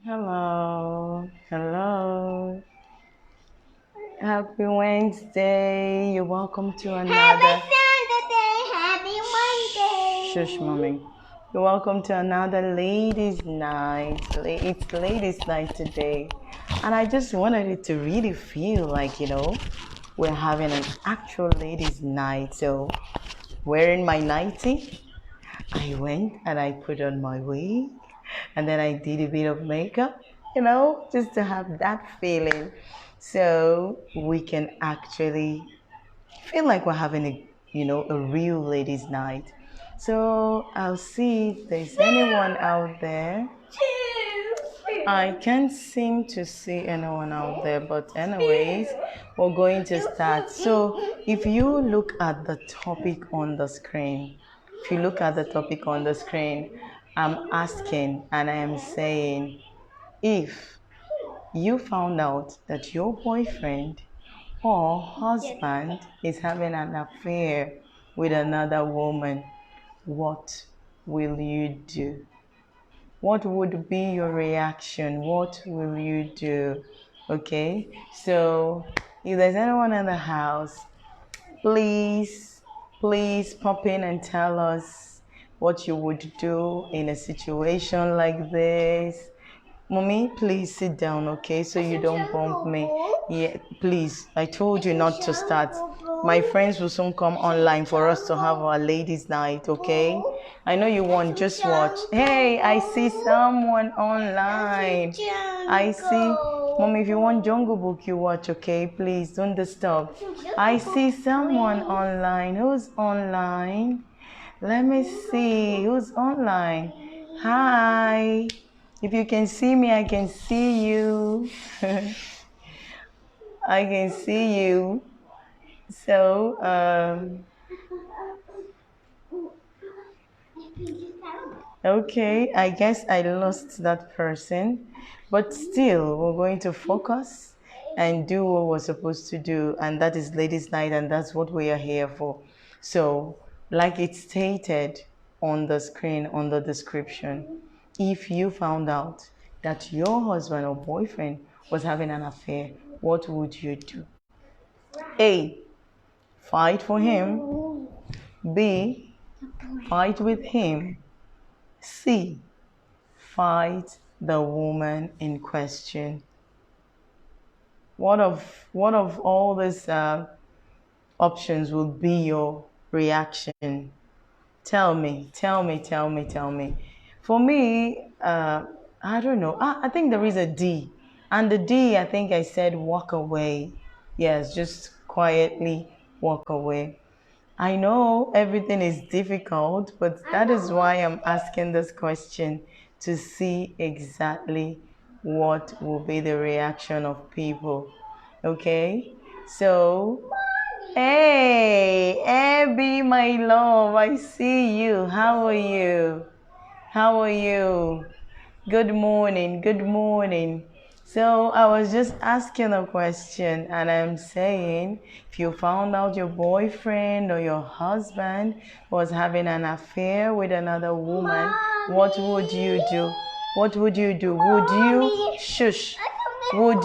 Hello, hello. Happy Wednesday. You're welcome to another. Happy Monday. Shush, mommy. You're welcome to another ladies' night. It's ladies' night today, and I just wanted it to really feel like we're having an actual ladies' night. So, wearing my nightie, I went and I put on my wig, and then I did a bit of makeup, just to have that feeling. So we can actually feel like we're having a real ladies' night. So I'll see if there's anyone out there. I can't seem to see anyone out there, but anyways, we're going to start. So if you look at the topic on the screen, if you look at the topic on the screen, I'm asking and I am saying, if you found out that your boyfriend or husband is having an affair with another woman, what will you do? What would be your reaction? What will you do? Okay, so if there's anyone in the house, please, please pop in and tell us what you would do in a situation like this. Mommy, please sit down, okay, so you don't bump me. Yeah, please. I told you not to start. My friends will soon come online for us to have our ladies' night, okay? I know you want, just watch. Hey, I see someone online. I see. Mommy, if you want Jungle Book, you watch, okay? Please don't disturb. I see someone online. Who's online? Let me see. Who's online? Hi. If you can see me, I can see you. I can see you. So, okay, I guess I lost that person. But still, we're going to focus and do what we're supposed to do. And that is ladies' night, and that's what we are here for. So, like it stated on the screen, on the description, if you found out that your husband or boyfriend was having an affair, what would you do? A. Fight for him. B. Fight with him. C. Fight the woman in question. What of all these options will be your reaction? Tell me, tell me, tell me, tell me. For me, I don't know. I think there is a D. And the D, I think I said walk away. Yes, just quietly walk away. I know everything is difficult, but that is why I'm asking this question to see exactly what will be the reaction of people. Okay? So, hey, Abby, my love, I see you. How are you? How are you? Good morning, good morning. So I was just asking a question and I'm saying if you found out your boyfriend or your husband was having an affair with another woman, what would you do? What would you do? Would you shush? Would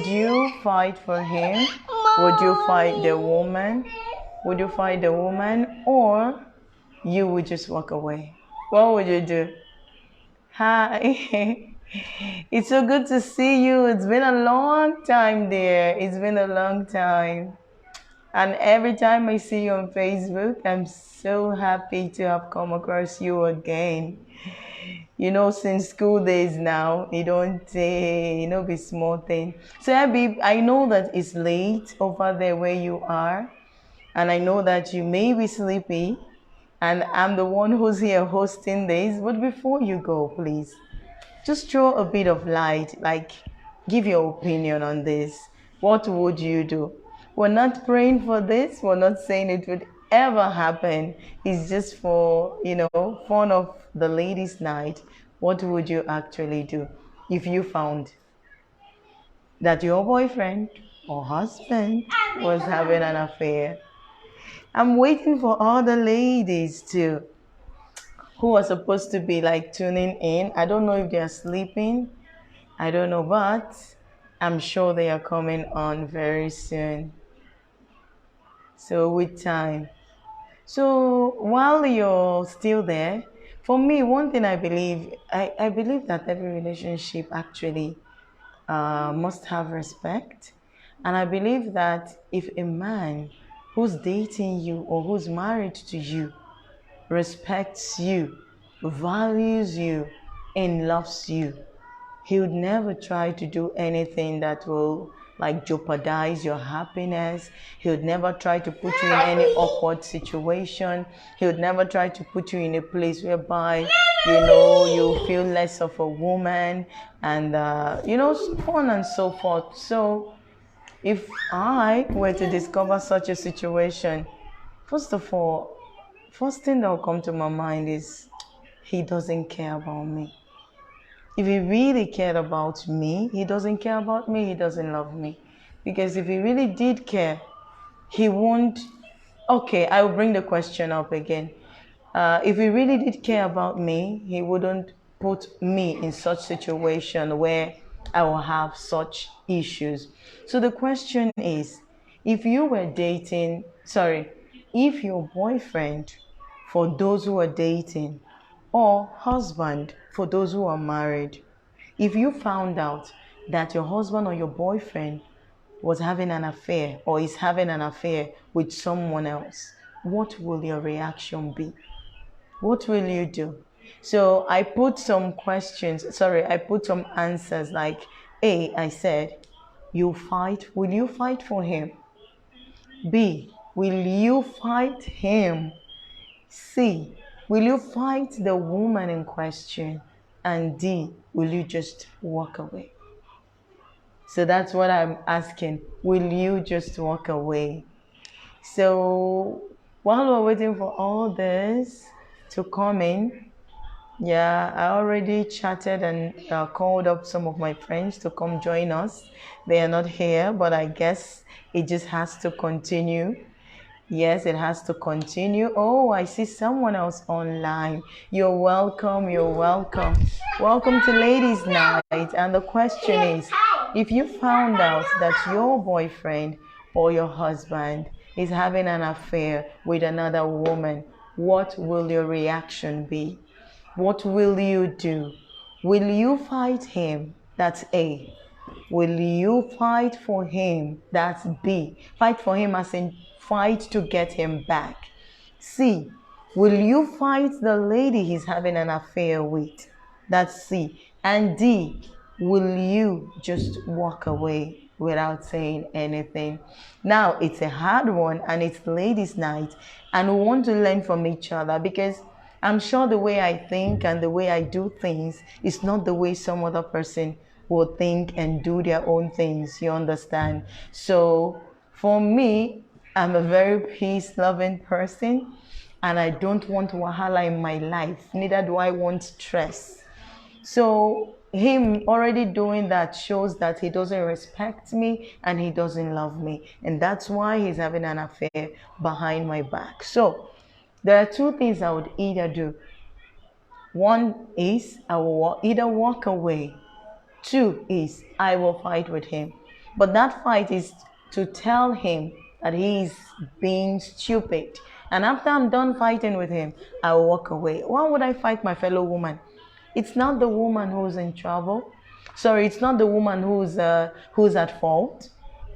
you fight for him? Would you fight the woman? Would you fight the woman or you would just walk away? What would you do? Hi. It's so good to see you. It's been a long time there. It's been a long time. And every time I see you on Facebook, I'm so happy to have come across you again. Since school days now, you don't be small thing. So Abby, I know that it's late over there where you are, and I know that you may be sleepy, and I'm the one who's here hosting this. But before you go, please, just throw a bit of light, like give your opinion on this. What would you do? We're not praying for this, we're not saying it would ever happen. It's just for, fun of the ladies' night. What would you actually do if you found that your boyfriend or husband was having an affair? I'm waiting for all the ladies too who are supposed to be like tuning in. I don't know if they're sleeping I don't know, but I'm sure they are coming on very soon. So with time. So while you're still there, for me, one thing I believe that every relationship actually must have respect. And I believe that if a man who's dating you or who's married to you respects you, values you, and loves you, he would never try to do anything that will like jeopardize your happiness. He would never try to put you in any awkward situation. He would never try to put you in a place whereby you feel less of a woman, and so on and so forth. So if I were to discover such a situation, first of all, first thing that will come to my mind is he doesn't care about me. If he really cared about me, he doesn't care about me, he doesn't love me. Because if he really did care, he won't. Okay, I will bring the question up again. If he really did care about me, he wouldn't put me in such situation where I will have such issues. So the question is, if you were dating, sorry, if your boyfriend, for those who are dating, or husband, for those who are married, if you found out that your husband or your boyfriend was having an affair or is having an affair with someone else, what will your reaction be? What will you do? So I put some questions, sorry, I put some answers like A, I said, you fight, will you fight for him? B, will you fight him? C, will you fight the woman in question? And D, will you just walk away? So that's what I'm asking. Will you just walk away? So while we're waiting for all this to come in, yeah, I already chatted and called up some of my friends to come join us. They are not here, but I guess it just has to continue. Yes, it has to continue. Oh, I see someone else online. You're welcome. You're welcome. Welcome to Ladies' Night. And the question is, if you found out that your boyfriend or your husband is having an affair with another woman, what will your reaction be? What will you do? Will you fight him? That's A. Will you fight for him? That's B. Fight for him as in fight to get him back. C. Will you fight the lady he's having an affair with? That's C. And D. Will you just walk away without saying anything? Now, it's a hard one and it's ladies' night, and we want to learn from each other because I'm sure the way I think and the way I do things is not the way some other person will think and do their own things. You understand? So for me, I'm a very peace-loving person and I don't want wahala in my life. Neither do I want stress. So him already doing that shows that he doesn't respect me and he doesn't love me. And that's why he's having an affair behind my back. So there are two things I would either do. One is I will either walk away. Two is I will fight with him. But that fight is to tell him that he is being stupid. And after I'm done fighting with him, I will walk away. Why would I fight my fellow woman? It's not the woman who's in trouble. Sorry, it's not the woman who's at fault.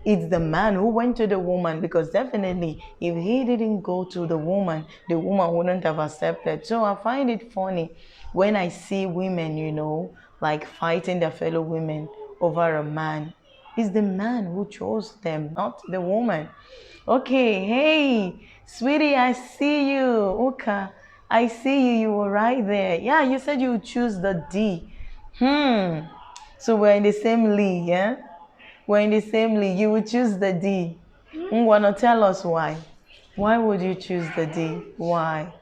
It's the man who went to the woman, because definitely if he didn't go to the woman wouldn't have accepted. So I find it funny when I see women, like fighting their fellow women over a man. It's the man who chose them, not the woman. Okay, hey, sweetie, I see you. Okay, I see you. You were right there. Yeah, you said you would choose the D. So we're in the same league, yeah? We're in the same league. You would choose the D. Ngwano, tell us why. Why would you choose the D? Why?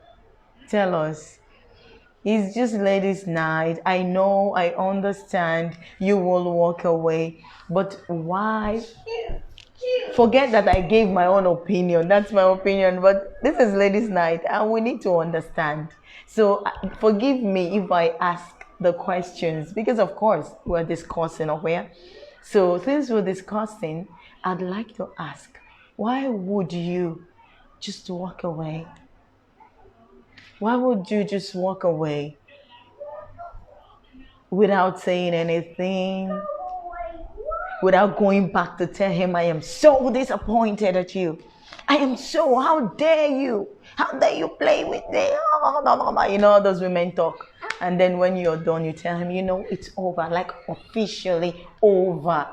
Tell us. It's just ladies' night. I know, I understand you will walk away. But why? Forget that I gave my own opinion. That's my opinion. But this is ladies' night and we need to understand. So forgive me if I ask the questions because, of course, we're discussing over. So, since we're discussing, I'd like to ask, why would you just walk away? Why would you just walk away without saying anything, without going back to tell him, I am so disappointed at you? I am so, how dare you? How dare you play with me? You know, those women talk. And then when you're done, you tell him, it's over, like officially over,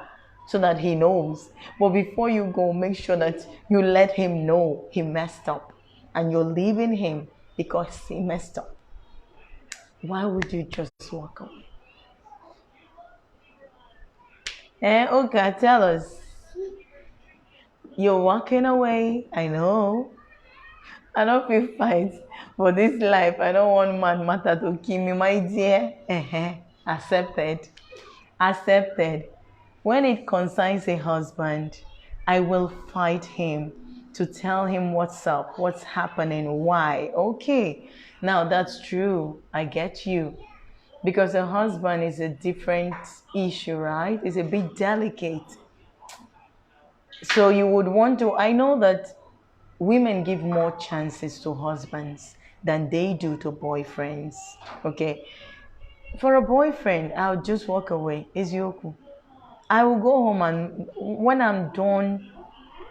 so that he knows. But before you go, make sure that you let him know he messed up and you're leaving him because he messed up. Why would you just walk away? Okay, tell us. You're walking away. I know. I don't feel fight for this life. I don't want man matter to kill me, my dear. Accepted. Accepted. When it concerns a husband, I will fight him to tell him what's up, what's happening, why. Okay, now that's true. I get you. Because a husband is a different issue, right? It's a bit delicate. So you would want to, I know that women give more chances to husbands than they do to boyfriends. Okay. For a boyfriend, I'll just walk away. It's yoku. I will go home, and when I'm done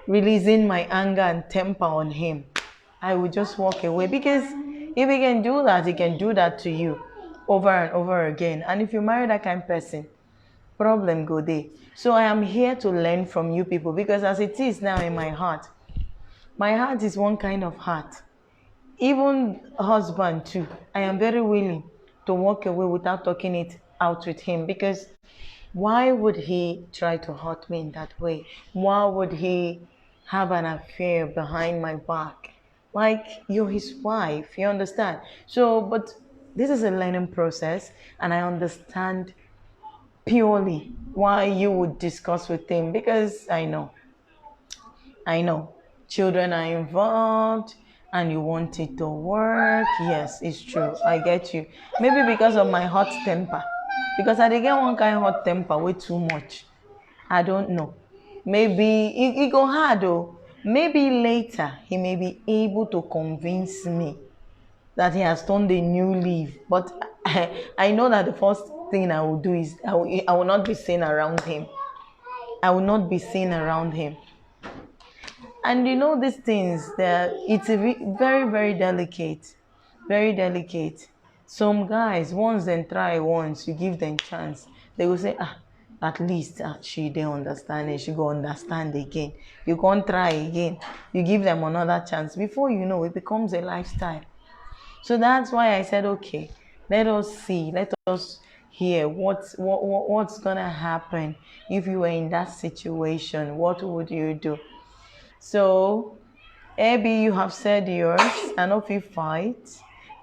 releasing my anger and temper on him, I will just walk away because if he can do that, he can do that to you over and over again. And if you marry that kind of person, problem go there. So I am here to learn from you people because as it is now in my heart is one kind of heart. Even husband too, I am very willing to walk away without talking it out with him because why would he try to hurt me in that way? Why would he have an affair behind my back? Like, you're his wife, you understand? So, but this is a learning process, and I understand purely why you would discuss with him because I know children are involved and you want it to work. Yes, it's true. I get you. Maybe because of my hot temper. Because I dey get one kind of hot temper way too much. I don't know. Maybe it go hard though. Maybe later he may be able to convince me that he has turned a new leaf. But I know that the first thing I will do is I will not be seen around him. I will not be seen around him. And these things, that it's very, very delicate. Very delicate. Some guys, once they try once, you give them chance, they will say, at least she dey understand it, she go understand again. You can't try again. You give them another chance. Before you know, it becomes a lifestyle. So that's why I said, okay, let us see, let us hear what's gonna happen if you were in that situation. What would you do? So, Abby, you have said yours. I know if you fight,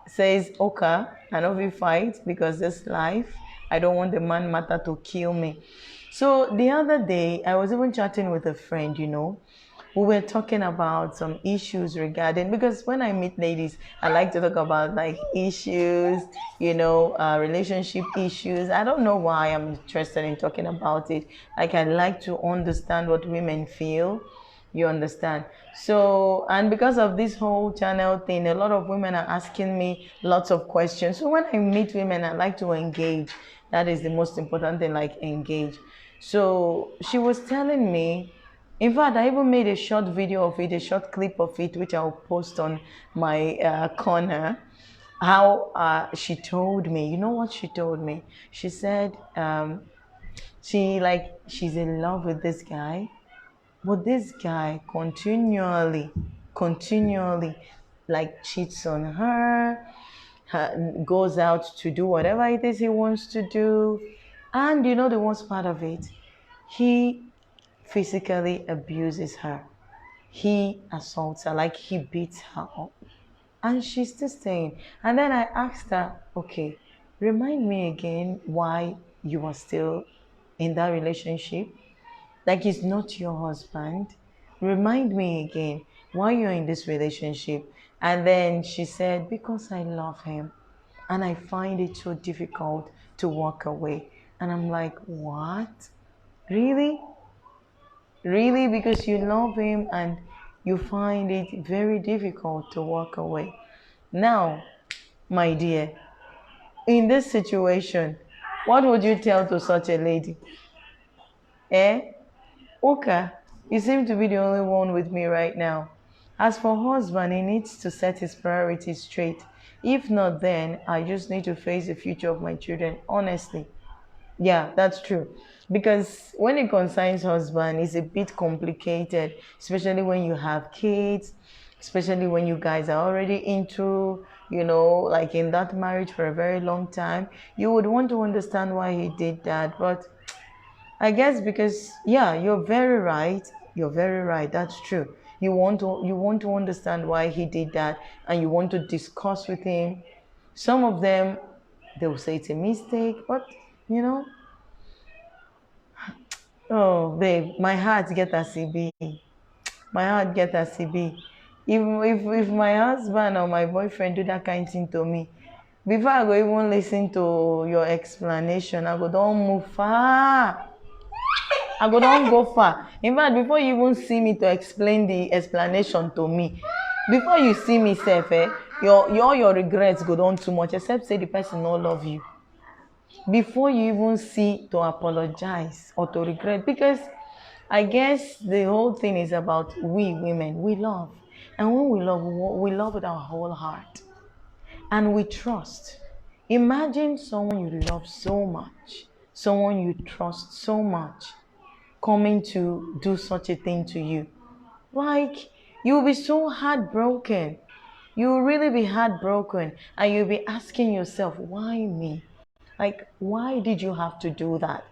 says okay. I know if you fight because this life, I don't want the man matter to kill me. So the other day, I was even chatting with a friend. We were talking about some issues regarding, because when I meet ladies, I like to talk about like issues, relationship issues. I don't know why I'm interested in talking about it. Like, I like to understand what women feel. You understand? So, and because of this whole channel thing, a lot of women are asking me lots of questions. So when I meet women, I like to engage. That is the most important thing, like engage. So she was telling me, in fact, I even made a short video of it, a short clip of it, which I'll post on my corner. How she told me, you know what she told me? She said she's in love with this guy, but this guy continually, like cheats on goes out to do whatever it is he wants to do. And the worst part of it, he physically abuses her. He assaults her, like he beats her up. And she's still staying. And then I asked her, okay, remind me again why you are still in that relationship. Like, he's not your husband. Remind me again why you're in this relationship. And then she said, because I love him and I find it so difficult to walk away. And I'm like, what? Really? Really? Because you love him and you find it very difficult to walk away. Now, my dear, in this situation, what would you tell to such a lady? Eh? Okay, you seem to be the only one with me right now. As for husband, he needs to set his priorities straight. If not, then I just need to face the future of my children, honestly. Yeah, that's true. Because when it concerns husband, it's a bit complicated, especially when you have kids, especially when you guys are already into, like in that marriage for a very long time. You would want to understand why he did that. But I guess because yeah, you're very right. You're very right. That's true. You want to understand why he did that and you want to discuss with him. Some of them they will say it's a mistake, but you know, oh babe, my heart get a CB. My heart get a CB. If my husband or my boyfriend do that kind of thing to me, before I go even listen to your explanation, I go don't move far. I go don't go far. In fact, before you even see me to explain the explanation to me, before you see me sef, your regrets go down too much, except say the person no love you. Before you even see to apologize or to regret, because I guess the whole thing is about we women, we love. And when we love with our whole heart and we trust. Imagine someone you love so much, someone you trust so much, coming to do such a thing to you. Like, you'll be so heartbroken. You'll really be heartbroken. And you'll be asking yourself, why me? Like, why did you have to do that?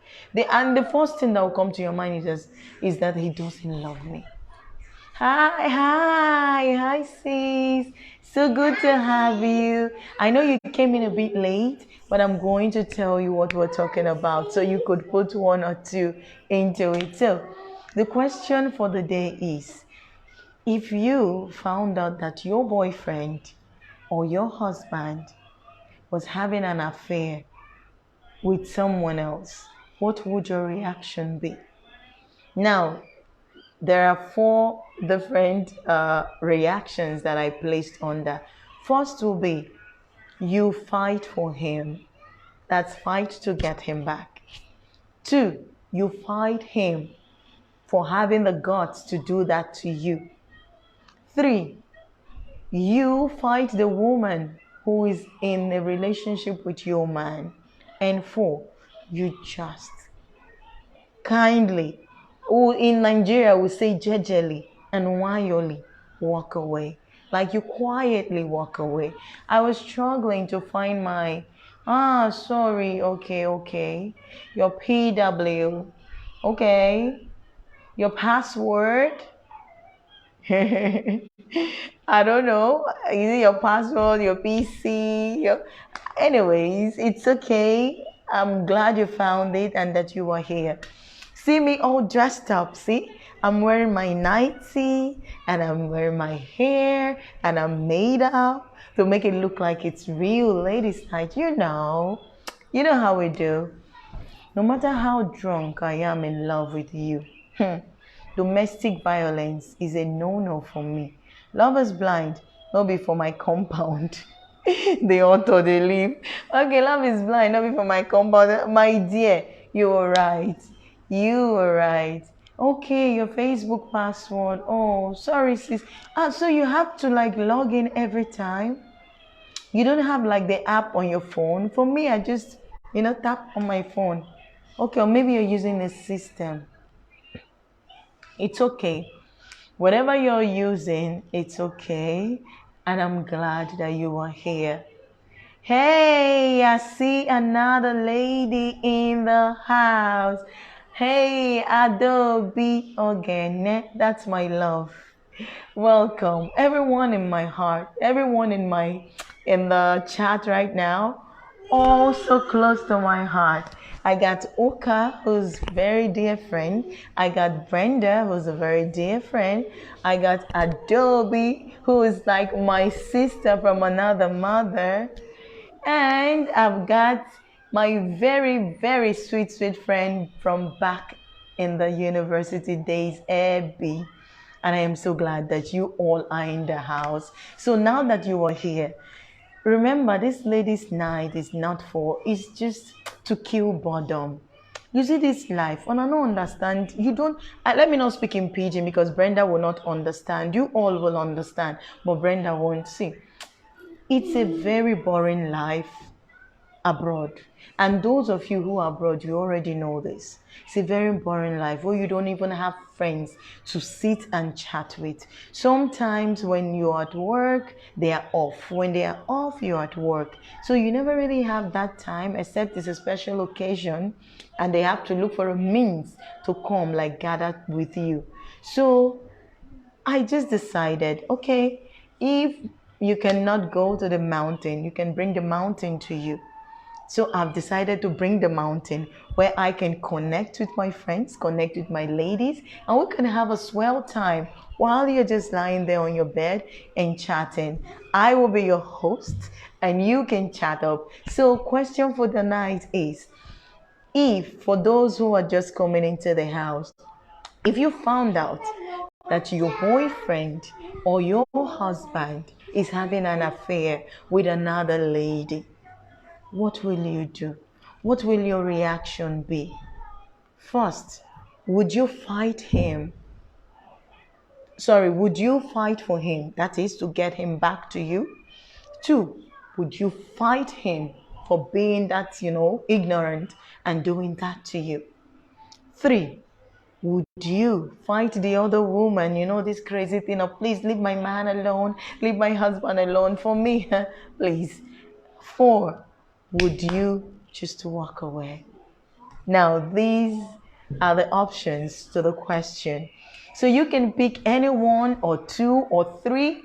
And the first thing that will come to your mind is that he doesn't love me. Hi, sis. So good to have you. I know you came in a bit late, but I'm going to tell you what we're talking about so you could put one or two into it. So, the question for the day is, if you found out that your boyfriend or your husband was having an affair with someone else, what would your reaction be? Now, there are four different reactions that I placed on that. First will be you fight for him. That's fight to get him back. Two, you fight him for having the guts to do that to you. Three, you fight the woman who is in a relationship with your man. And four, you just kindly, who in Nigeria we say jejely and wayoli, walk away. Like you quietly walk away. I was struggling to find my, sorry, okay. Your PW, okay. Your password, I don't know. Is it your password, your PC? Anyways, it's okay. I'm glad you found it and that you are here. See me all dressed up. See, I'm wearing my nightie and I'm wearing my hair and I'm made up to make it look like it's real ladies' night. You know how we do. No matter how drunk I am in love with you, domestic violence is a no-no for me. Love is blind, not be for my compound. The author they leave. Okay, love is blind, not be for my compound. My dear, you were right. You were right. Okay, your Facebook password. Oh, sorry, sis. So you have to like log in every time. You don't have like the app on your phone. For me, I just tap on my phone. Okay, or maybe you're using a system. It's okay. Whatever you're using, it's okay. And I'm glad that you are here. Hey, I see another lady in the house. Hey, Adobe again. That's my love. Welcome, everyone in my heart, everyone in the chat right now, all so close to my heart. I got Oka, who's very dear friend. I got Brenda, who's a very dear friend. I got Adobe, who is like my sister from another mother. And I've got my very, very sweet, sweet friend from back in the university days, Abby. And I am so glad that you all are in the house. So now that you are here, remember this ladies' night is not for, it's just to kill boredom. You see this life, and I don't understand. You don't. Let me not speak in pidgin because Brenda will not understand. You all will understand, but Brenda won't. See, it's a very boring life abroad. And those of you who are abroad, you already know this. It's a very boring life where you don't even have friends to sit and chat with. Sometimes when you're at work, they are off. When they are off, you're at work. So you never really have that time except it's a special occasion and they have to look for a means to come, like gather with you. So I just decided, okay, if you cannot go to the mountain, you can bring the mountain to you. So I've decided to bring the mountain where I can connect with my friends, connect with my ladies, and we can have a swell time while you're just lying there on your bed and chatting. I will be your host and you can chat up. So question for the night is, if for those who are just coming into the house, if you found out that your boyfriend or your husband is having an affair with another lady, what will you do? What will your reaction be? First, would you fight him? Sorry, would you fight for him? That is to get him back to you. Two, would you fight him for being that, ignorant and doing that to you? Three, would you fight the other woman? This crazy thing of please leave my man alone, leave my husband alone for me, please. Four, would you just walk away? Now, these are the options to the question. So you can pick any one or two or three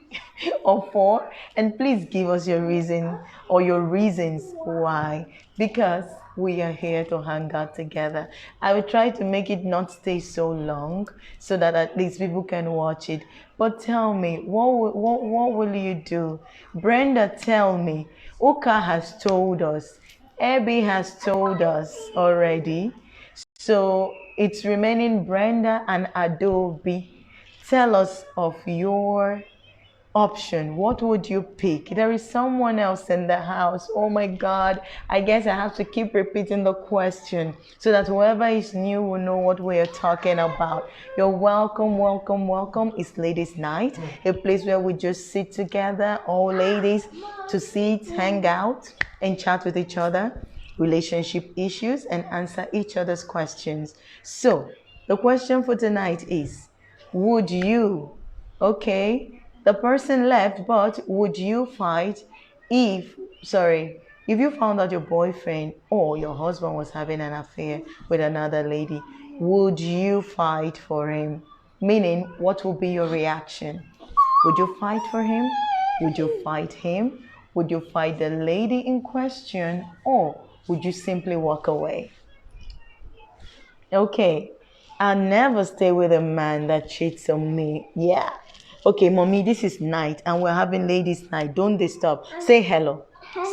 or four, and please give us your reason or your reasons why. Because we are here to hang out together. I will try to make it not stay so long so that at least people can watch it. But tell me, what will you do? Brenda, tell me. Uka has told us. Abby has told us already. So it's remaining Brenda and Adobe. Tell us of your option. What would you pick? There is someone else in the house. Oh my God. I guess I have to keep repeating the question so that whoever is new will know what we are talking about. You're welcome, welcome, welcome. It's Ladies' Night, a place where we just sit together, all ladies, to sit, hang out, and chat with each other, relationship issues, and answer each other's questions. So, the question for tonight is, would you, okay, the person left, but would you fight if you found out your boyfriend or your husband was having an affair with another lady, would you fight for him? Meaning, what would be your reaction? Would you fight for him? Would you fight him? Would you fight the lady in question? Or would you simply walk away? Okay. I'll never stay with a man that cheats on me. Yeah. Okay, mommy, this is night and we're having ladies' night. Don't disturb. Say hello.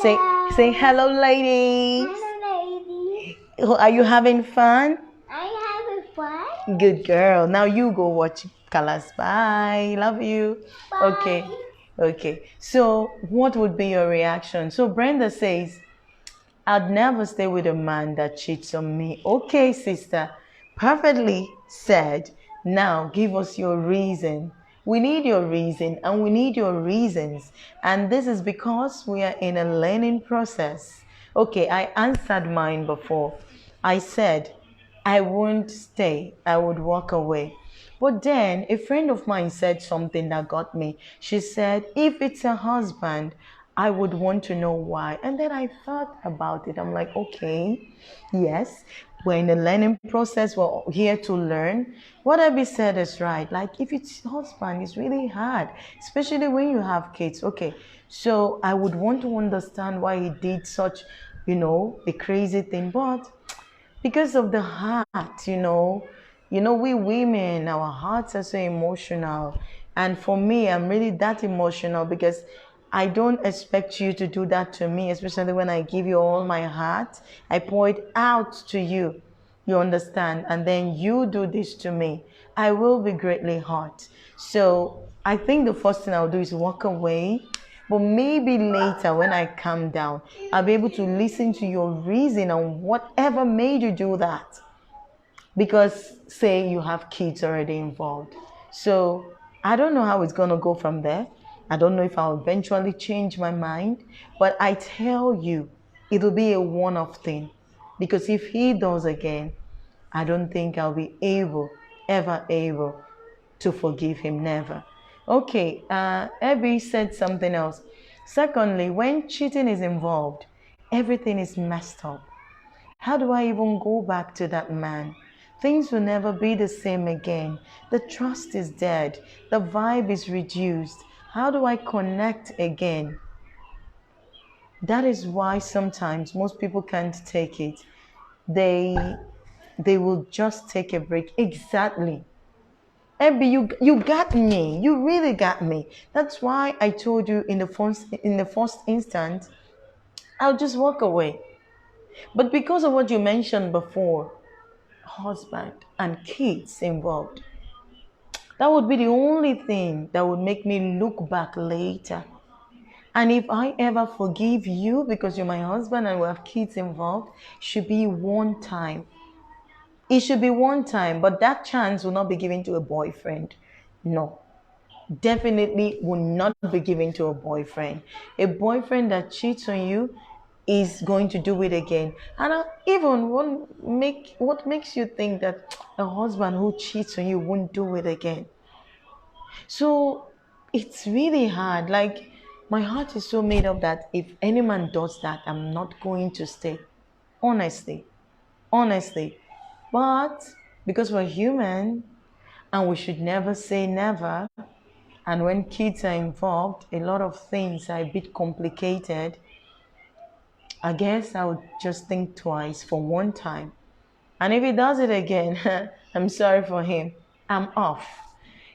Say Hello. say hello, ladies. Hello, lady. Are you having fun? I have a fun. Good girl. Now you go watch Colors. Bye. Love you. Bye. Okay. Okay. So what would be your reaction? So Brenda says, I'd never stay with a man that cheats on me. Okay, sister. Perfectly said. Now give us your reason. We need your reason and we need your reasons. And this is because we are in a learning process. Okay, I answered mine before. I said, I won't stay. I would walk away. But then a friend of mine said something that got me. She said, if it's a husband, I would want to know why. And then I thought about it. I'm like, okay, yes, we're in the learning process. We're here to learn. What Abby said is right. Like, if it's husband, it's really hard, especially when you have kids. Okay, so I would want to understand why he did such, a crazy thing. But because of the heart, we women, our hearts are so emotional. And for me, I'm really that emotional because I don't expect you to do that to me, especially when I give you all my heart. I pour it out to you. You understand? And then you do this to me. I will be greatly hurt. So I think the first thing I'll do is walk away. But maybe later when I calm down, I'll be able to listen to your reason on whatever made you do that, because say you have kids already involved. So I don't know how it's going to go from there. I don't know if I'll eventually change my mind, but I tell you, it'll be a one-off thing, because if he does again, I don't think I'll be able, ever able to forgive him. Never. Okay, Abby said something else. Secondly, when cheating is involved, everything is messed up. How do I even go back to that man? Things will never be the same again. The trust is dead. The vibe is reduced. How do I connect again? That is why sometimes most people can't take it. They they will just take a break. Exactly. Abby, you got me. You really got me. That's why I told you in the first instance, I'll just walk away. But because of what you mentioned before, husband and kids involved, that would be the only thing that would make me look back later. And if I ever forgive you because you're my husband and we have kids involved, it should be one time. It should be one time, but that chance will not be given to a boyfriend. No, definitely will not be given to a boyfriend. A boyfriend that cheats on you is going to do it again. And even what makes you think that a husband who cheats on you won't do it again? So it's really hard. Like, my heart is so made up that if any man does that, I'm not going to stay. Honestly, honestly. But because we're human and we should never say never, and when kids are involved, a lot of things are a bit complicated. I guess I would just think twice for one time. And if he does it again, I'm sorry for him. I'm off.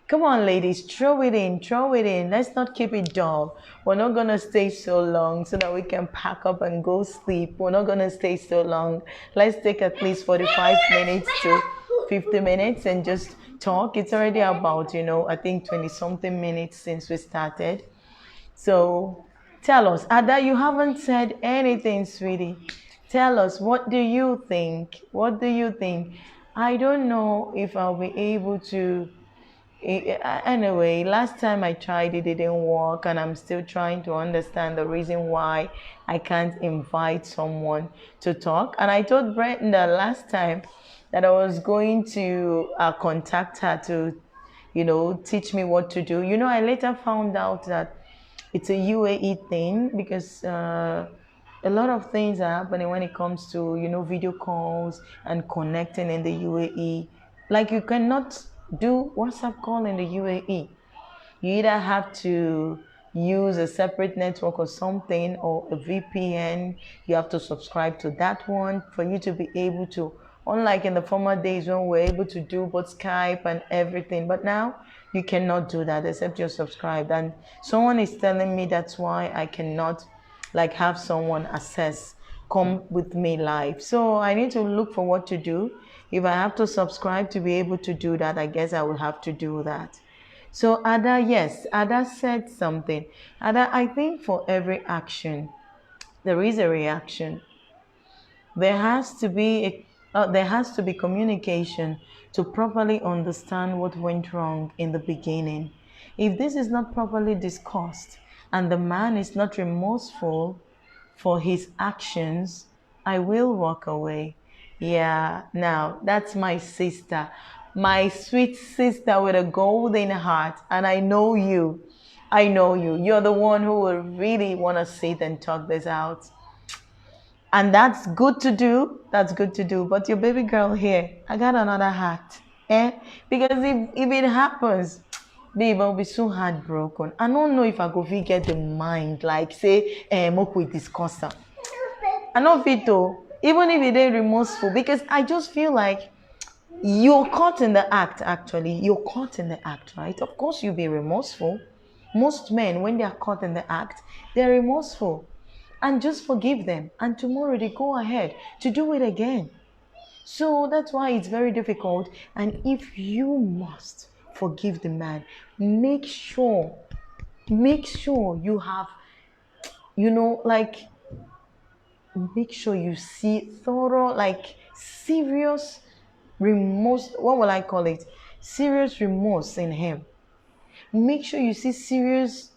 Come on, ladies, throw it in, throw it in. Let's not keep it dull. We're not going to stay so long so that we can pack up and go sleep. We're not going to stay so long. Let's take at least 45 minutes to 50 minutes and just talk. It's already about, I think 20 something minutes since we started. So tell us, Ada, you haven't said anything, sweetie. Tell us, what do you think? What do you think? I don't know if I'll be able to. Anyway, last time I tried it didn't work, and I'm still trying to understand the reason why I can't invite someone to talk. And I told Brenda last time that I was going to contact her to, teach me what to do. I later found out that it's a UAE thing, because a lot of things are happening when it comes to video calls and connecting in the UAE. Like, you cannot do WhatsApp call in the UAE. You either have to use a separate network or something, or a VPN. You have to subscribe to that one for you to be able to, unlike in the former days when we were able to do both Skype and everything. But now you cannot do that except you're subscribed. And someone is telling me that's why I cannot like have someone come with me live. So I need to look for what to do. If I have to subscribe to be able to do that, I guess I will have to do that. So Ada, yes, Ada said something. Ada, I think for every action, there is a reaction. There has to be communication to properly understand what went wrong in the beginning. If this is not properly discussed and the man is not remorseful for his actions, I will walk away. Yeah, now that's my sister, my sweet sister with a golden heart, and I know you. I know you. You're the one who will really want to sit and talk this out. And that's good to do. That's good to do. But your baby girl here, I got another hat. Eh? Because if it happens, babe, I'll be so heartbroken. I don't know if I go get the mind, like say, mock we discuss her. I know Vito, even if it ain't remorseful, because I just feel like you're caught in the act, actually. You're caught in the act, right? Of course you'll be remorseful. Most men, when they are caught in the act, they're remorseful and just forgive them. And tomorrow they go ahead to do it again. So that's why it's very difficult. And if you must forgive the man, make sure, make sure you have, like, make sure you see thorough, like serious remorse. What will I call it? Serious remorse in him. Make sure you see serious,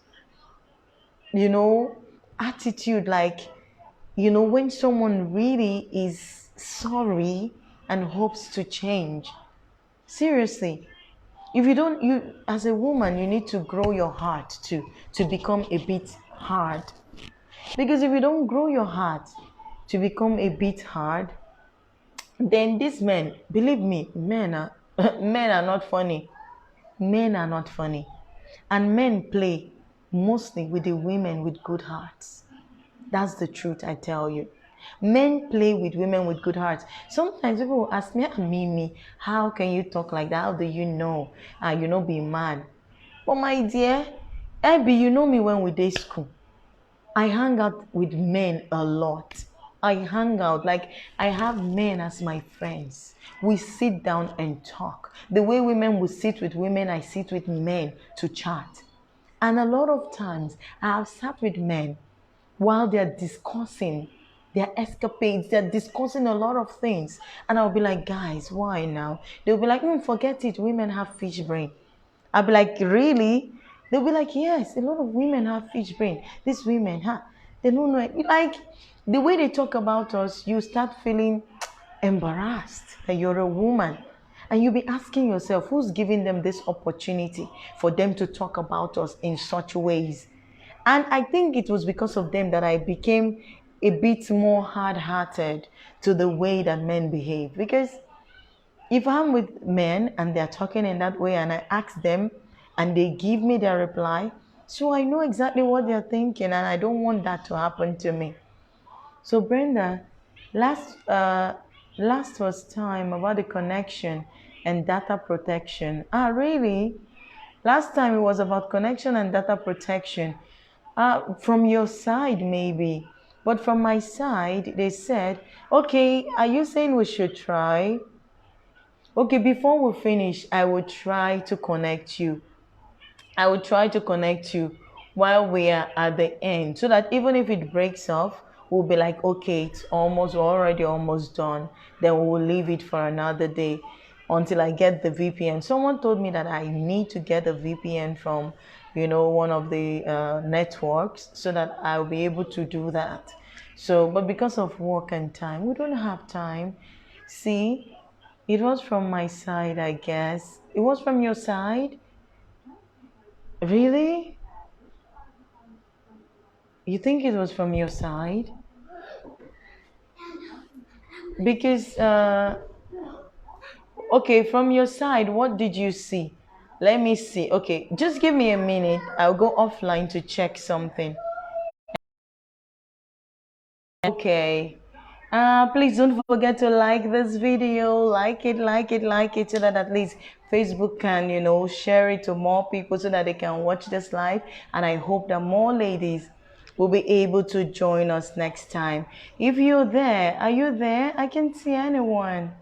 you know, attitude, like, when someone really is sorry and hopes to change. Seriously, if you don't, you as a woman, you need to grow your heart to become a bit hard. Because if you don't grow your heart to become a bit hard, then these men, believe me, men are men are not funny. Men are not funny. And men play mostly with the women with good hearts. That's the truth, I tell you. Men play with women with good hearts. Sometimes people will ask me, "Ah, Mimi, how can you talk like that? How do you know? You know, be man." But my dear, Abby, you know me when we did school. I hang out with men a lot. I hang out, like, I have men as my friends. We sit down and talk. The way women will sit with women, I sit with men to chat. And a lot of times, I have sat with men while they're discussing their escapades, they're discussing a lot of things. And I'll be like, guys, why now? They'll be like, forget it, women have fish brain. I'll be like, really? They'll be like, yes, a lot of women have fish brain. These women, huh? They don't know it. Like, the way they talk about us, you start feeling embarrassed that you're a woman. And you'll be asking yourself, who's giving them this opportunity for them to talk about us in such ways? And I think it was because of them that I became a bit more hard hearted to the way that men behave. Because if I'm with men and they're talking in that way and I ask them and they give me their reply, so I know exactly what they're thinking and I don't want that to happen to me. So Brenda, last last was time about the connection and data protection. Ah, really? Last time it was about connection and data protection. From your side, maybe. But from my side, they said, okay, are you saying we should try? Okay, before we finish, I will try to connect you. I will try to connect you while we are at the end so that even if it breaks off, we'll be like, okay, we're already almost done. Then we will leave it for another day until I get the VPN. Someone told me that I need to get a VPN from, one of the networks so that I'll be able to do that. So, but because of work and time, we don't have time. See, it was from my side, I guess. It was from your side? Really? You think it was from your side? Because, okay, from your side, what did you see? Let me see. Okay, just give me a minute. I'll go offline to check something. Okay. Please don't forget to like this video. Like it, like it, like it, so that at least Facebook can, share it to more people so that they can watch this live. And I hope that more ladies will be able to join us next time. If you're there, are you there? I can't see anyone.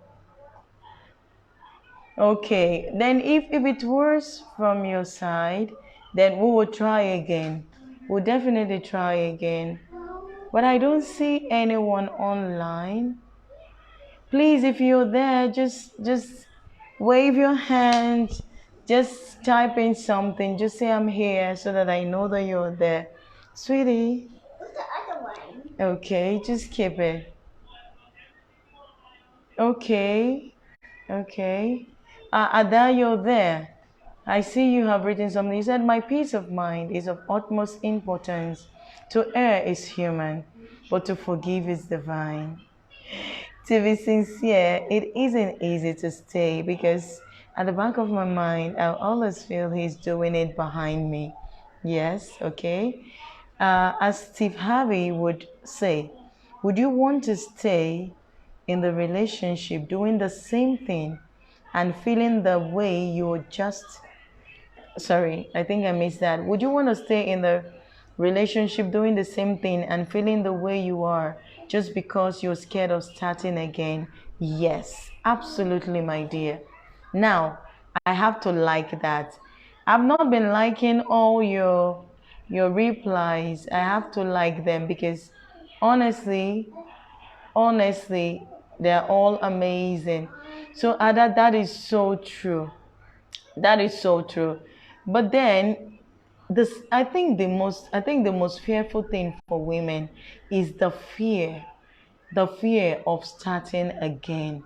Okay, then if it was from your side, then we will try again. We'll definitely try again. But I don't see anyone online. Please, if you're there, just wave your hand. Just type in something. Just say I'm here so that I know that you're there. Sweetie. What's the other one? Okay, just keep it. Okay. Okay. Ada, you're there. I see you have written something. You said, my peace of mind is of utmost importance. To err is human, but to forgive is divine. To be sincere, it isn't easy to stay because at the back of my mind, I always feel he's doing it behind me. Yes, okay. As Steve Harvey would say, would you want to stay in the relationship doing the same thing and feeling the way you're just Sorry, I think I missed that. Would you want to stay in the relationship doing the same thing and feeling the way you are just because you're scared of starting again? Yes, absolutely, my dear. Now, I have to like that. I've not been liking all your replies. I have to like them because honestly, honestly, they're all amazing. So Ada, that is so true. That is so true. But then this I think the most fearful thing for women is the fear of starting again.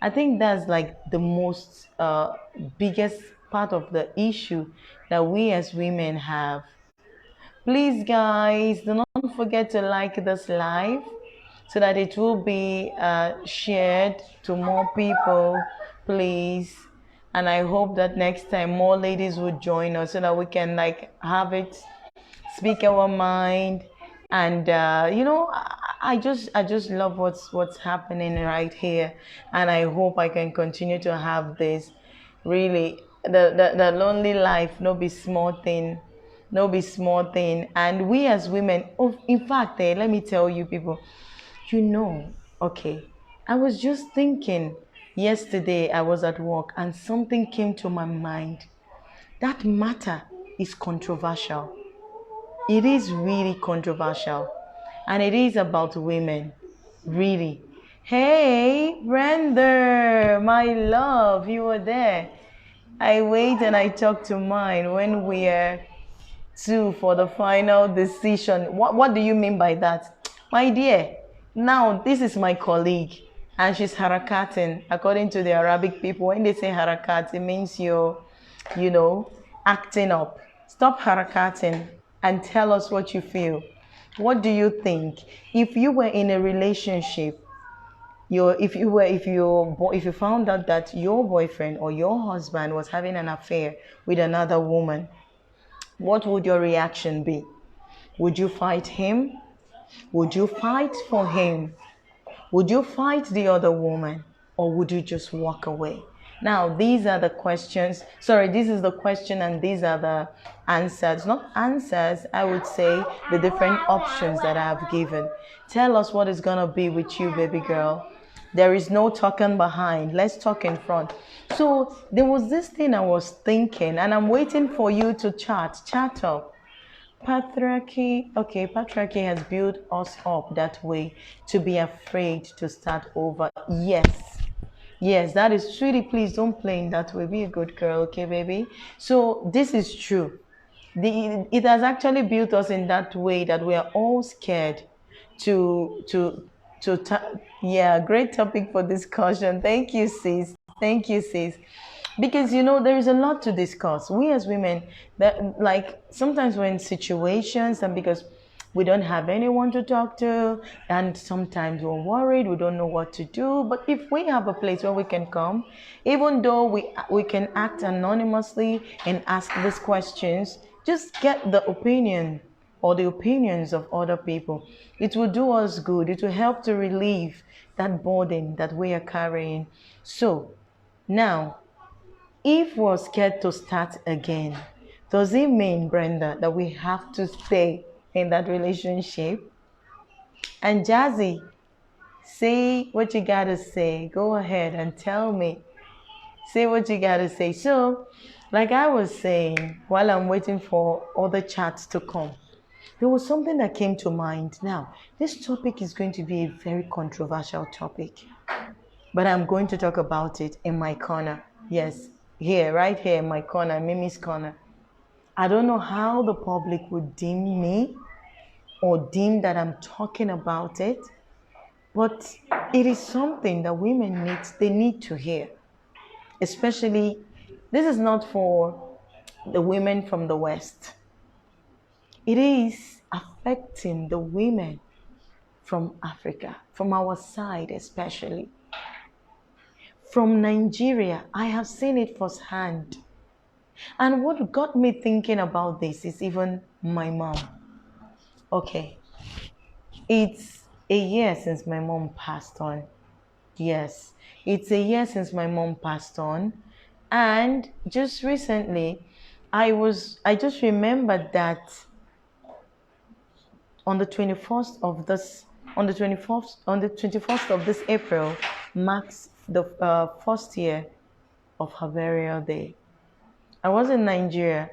I think that's like the most biggest part of the issue that we as women have. Please, guys, do not forget to like this live so that it will be shared to more people, please. And I hope that next time more ladies will join us so that we can like have it, speak our mind, and I just love what's happening right here, and I hope I can continue to have this. Really, the lonely life, no be small thing, no be small thing, and we as women, oh, in fact, let me tell you people, you know, okay, I was just thinking yesterday. I was at work and something came to my mind. That matter is controversial. It is really controversial. And it is about women. Really. Hey, Brenda, my love, you were there. I wait and I talk to mine when we're two for the final decision. What do you mean by that? My dear, now this is my colleague and she's harakatin. According to the Arabic people, when they say harakat, it means you know, acting up. Stop harakatin and tell us what you feel. What do you think? If you were in a relationship, if you found out that your boyfriend or your husband was having an affair with another woman, what would your reaction be? Would you fight him? Would you fight for him? Would you fight the other woman? Or would you just walk away? Now, these are the questions. Sorry, this is the question, and these are the answers. Not answers, I would say the different options that I have given. Tell us what is going to be with you, baby girl. There is no talking behind. Let's talk in front. So, there was this thing I was thinking, and I'm waiting for you to chat up. Patriarchy, okay, patriarchy has built us up that way to be afraid to start over. Yes, yes, that is sweetie. Please don't play in that way. Be a good girl, okay, baby? So, this is true. It has actually built us in that way that we are all scared to, to, yeah, great topic for discussion. Thank you, sis. Thank you, sis. Because there is a lot to discuss. We as women, that like sometimes we're in situations, and because we don't have anyone to talk to, and sometimes we're worried, we don't know what to do. But if we have a place where we can come, even though we can act anonymously and ask these questions, just get the opinion or the opinions of other people. It will do us good. It will help to relieve that burden that we are carrying. So now, if we're scared to start again, does it mean, Brenda, that we have to stay in that relationship? And Jazzy, say what you gotta say. Go ahead and tell me. Say what you gotta say. So, like I was saying, while I'm waiting for other chats to come, there was something that came to mind. Now, this topic is going to be a very controversial topic, but I'm going to talk about it in my corner. Yes, here, right here in my corner, Mimi's corner. I don't know how the public would deem me or deem that I'm talking about it, but it is something that they need to hear. Especially, this is not for the women from the West. It is affecting the women from Africa, from our side especially. From Nigeria, I have seen it firsthand. And what got me thinking about this is even my mom. Okay, it's a year since my mom passed on. Yes, it's a year since my mom passed on. And just recently, I just remembered that on the 21st of this, on the 21st of this April marks the first year of her burial day. I was in Nigeria.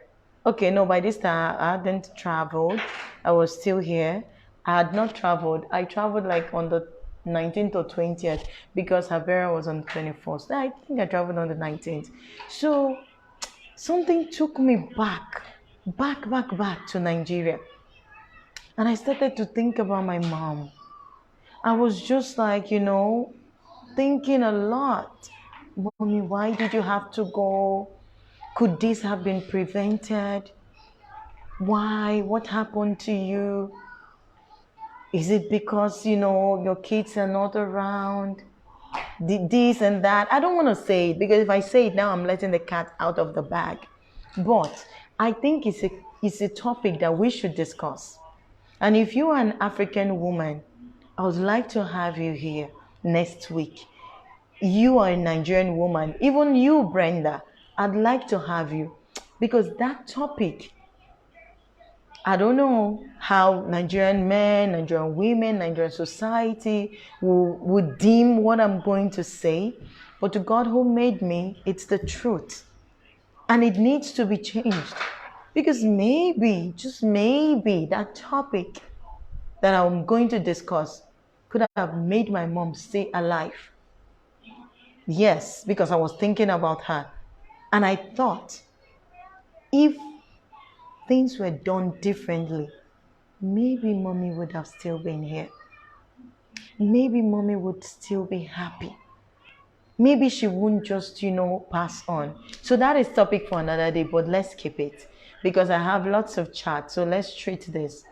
Okay, no, by this time I hadn't traveled. I was still here. I had not traveled. I traveled like on the 19th or 20th because her burial was on the 21st. I think I traveled on the 19th. So something took me back to Nigeria. And I started to think about my mom. I was just like, thinking a lot. Mommy, why did you have to go? Could this have been prevented? Why? What happened to you? Is it because, your kids are not around? This and that. I don't want to say it because if I say it now, I'm letting the cat out of the bag. But I think it's a topic that we should discuss. And if you are an African woman, I would like to have you here next week. You are a Nigerian woman, even you, Brenda, I'd like to have you because that topic, I don't know how Nigerian men, Nigerian women, Nigerian society would deem what I'm going to say, but to God who made me, it's the truth. And it needs to be changed because maybe, just maybe, that topic that I'm going to discuss could have made my mom stay alive. Yes, because I was thinking about her. And I thought if things were done differently, maybe mommy would have still been here. Maybe mommy would still be happy. Maybe she wouldn't just, pass on. So that is topic for another day, but let's keep it because I have lots of chat. So let's treat this.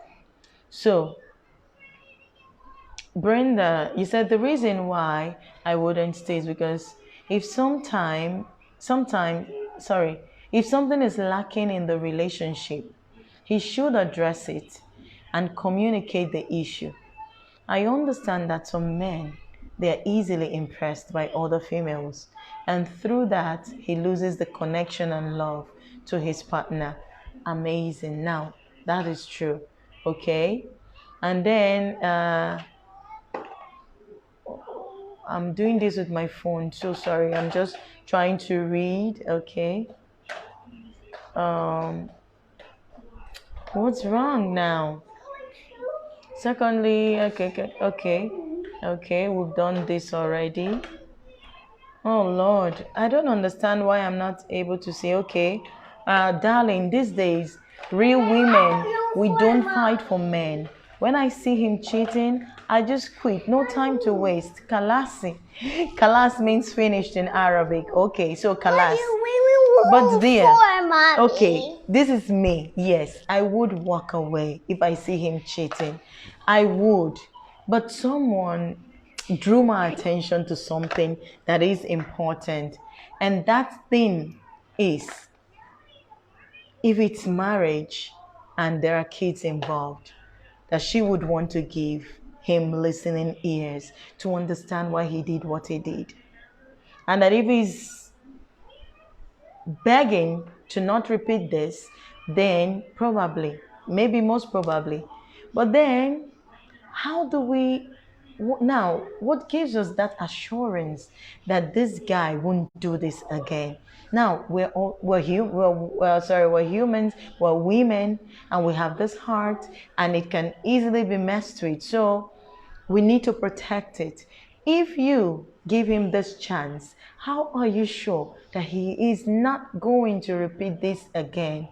So Brenda, you said the reason why I wouldn't stay is because if sometime, sorry, if something is lacking in the relationship, he should address it and communicate the issue. I understand that some men, they are easily impressed by other females, and through that, he loses the connection and love to his partner. Amazing. Now, that is true. Okay. And then, I'm doing this with my phone. So sorry. I'm just trying to read. Okay. Um, what's wrong now? Secondly, okay. We've done this already. Oh Lord, I don't understand why I'm not able to say, okay, darling, these days, real women, we don't fight for men. When I see him cheating, I just quit. No time to waste. Kalasi. Kalas means finished in Arabic. Okay, so kalas. But dear, okay, this is me. Yes, I would walk away if I see him cheating. I would. But someone drew my attention to something that is important. And that thing is if it's marriage and there are kids involved, that she would want to give him listening ears to understand why he did what he did. And that if he's begging to not repeat this, then probably, maybe most probably. But then, how do we now? What gives us that assurance that this guy won't do this again? Now we're humans, we're women, and we have this heart, and it can easily be messed with. So we need to protect it. If you give him this chance, how are you sure that he is not going to repeat this again?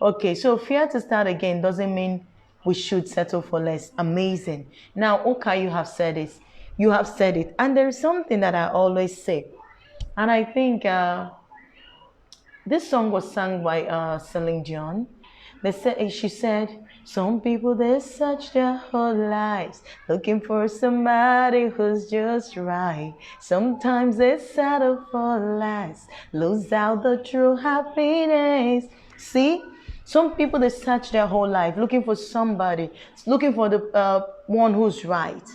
Okay, so fear to start again doesn't mean we should settle for less. Amazing. Now, okay, you have said it. You have said it. And there is something that I always say. And I think this song was sung by Celine Dion. She said, some people they search their whole lives looking for somebody who's just right. Sometimes they settle for less, lose out the true happiness. See, some people they search their whole life looking for somebody, looking for the one who's right.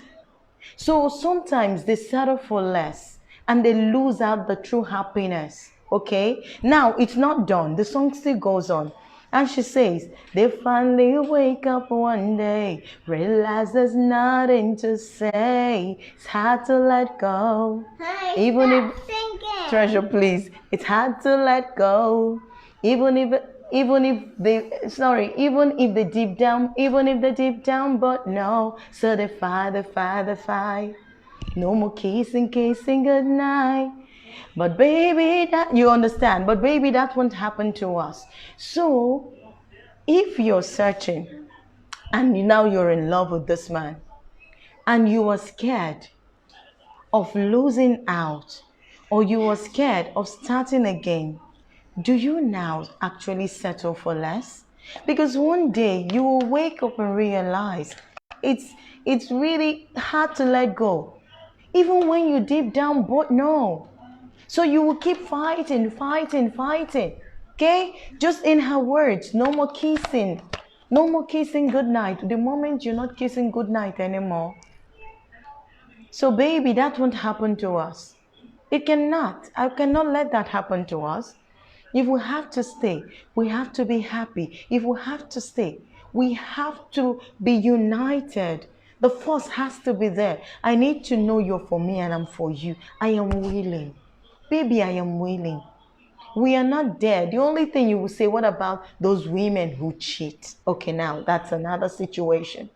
So sometimes they settle for less and they lose out the true happiness. Okay, now it's not done. The song still goes on. And she says, they finally wake up one day, realize there's nothing to say. It's hard to let go. Hey, Even stop if, singing. treasure, please, it's hard to let go. Even if, even if they deep down, but no. So they fight. No more kissing goodnight. But baby, that you understand, but baby, that won't happen to us. So if you're searching and now you're in love with this man and you are scared of losing out or you are scared of starting again, do you now actually settle for less? Because one day you will wake up and realize it's it's really hard to let go. Even when you deep down but no. So you will keep fighting. Okay? Just in her words, no more kissing. No more kissing goodnight. The moment you're not kissing goodnight anymore. So, baby, that won't happen to us. It cannot. I cannot let that happen to us. If we have to stay, we have to be happy. If we have to stay, we have to be united. The force has to be there. I need to know you're for me and I'm for you. I am willing. Baby, I am willing. We are not there. The only thing you will say, what about those women who cheat? Okay, now that's another situation.